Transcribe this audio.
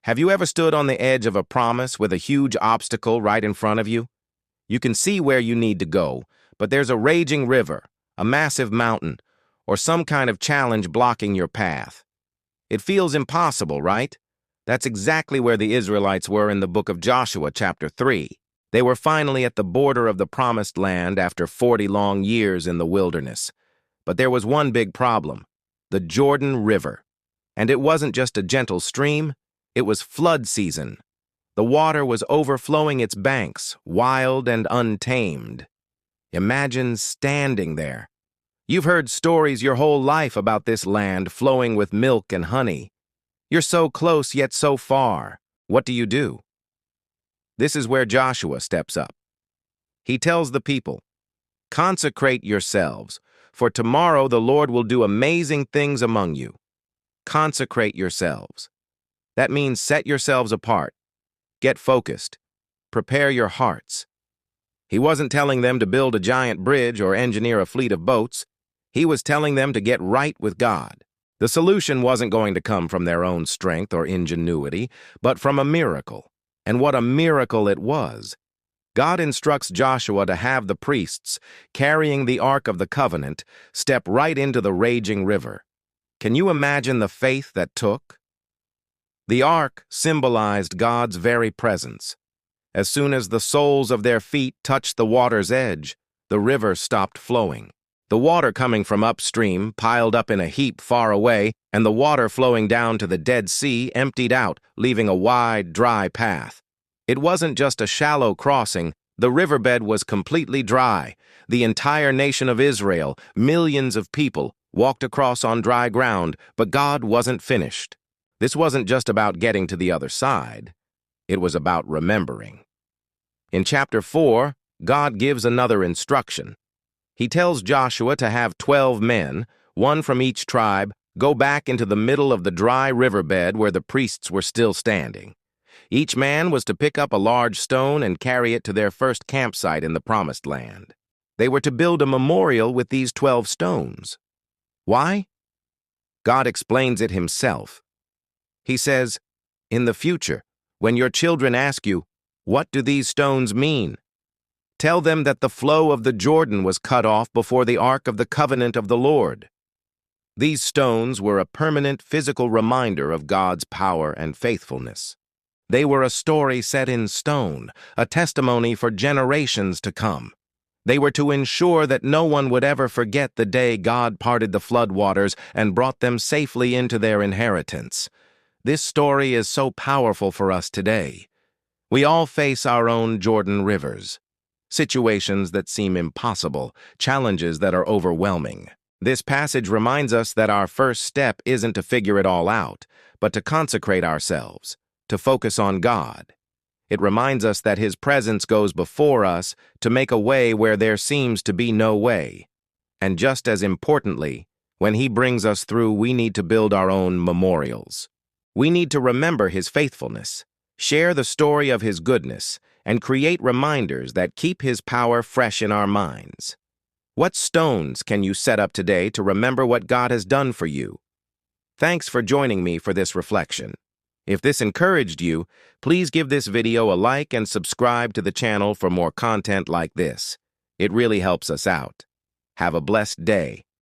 Have you ever stood on the edge of a promise with a huge obstacle right in front of you? You can see where you need to go, but there's a raging river, a massive mountain, or some kind of challenge blocking your path. It feels impossible, right? That's exactly where the Israelites were in the book of Joshua, chapter 3. They were finally at the border of the promised land after 40 long years in the wilderness. But there was one big problem: the Jordan River. And it wasn't just a gentle stream, it was flood season. The water was overflowing its banks, wild and untamed. Imagine standing there. You've heard stories your whole life about this land flowing with milk and honey. You're so close yet so far. What do? This is where Joshua steps up. He tells the people, "Consecrate yourselves, for tomorrow the Lord will do amazing things among you." Consecrate yourselves. That means set yourselves apart. Get focused. Prepare your hearts. He wasn't telling them to build a giant bridge or engineer a fleet of boats. He was telling them to get right with God. The solution wasn't going to come from their own strength or ingenuity, but from a miracle. And what a miracle it was! God instructs Joshua to have the priests, carrying the Ark of the Covenant, step right into the raging river. Can you imagine the faith that took? The Ark symbolized God's very presence. As soon as the soles of their feet touched the water's edge, the river stopped flowing. The water coming from upstream piled up in a heap far away, and the water flowing down to the Dead Sea emptied out, leaving a wide, dry path. It wasn't just a shallow crossing. The riverbed was completely dry. The entire nation of Israel, millions of people, walked across on dry ground, but God wasn't finished. This wasn't just about getting to the other side. It was about remembering. In chapter 4, God gives another instruction. He tells Joshua to have 12 men, one from each tribe, go back into the middle of the dry riverbed where the priests were still standing. Each man was to pick up a large stone and carry it to their first campsite in the Promised Land. They were to build a memorial with these 12 stones. Why? God explains it himself. He says, "In the future, when your children ask you, 'What do these stones mean?' tell them that the flow of the Jordan was cut off before the Ark of the Covenant of the Lord." These stones were a permanent physical reminder of God's power and faithfulness. They were a story set in stone, a testimony for generations to come. They were to ensure that no one would ever forget the day God parted the floodwaters and brought them safely into their inheritance. This story is so powerful for us today. We all face our own Jordan rivers. Situations that seem impossible, challenges that are overwhelming. This passage reminds us that our first step isn't to figure it all out, but to consecrate ourselves, to focus on God. It reminds us that His presence goes before us to make a way where there seems to be no way. And just as importantly, when He brings us through, we need to build our own memorials. We need to remember His faithfulness, share the story of His goodness, and create reminders that keep His power fresh in our minds. What stones can you set up today to remember what God has done for you? Thanks for joining me for this reflection. If this encouraged you, please give this video a like and subscribe to the channel for more content like this. It really helps us out. Have a blessed day.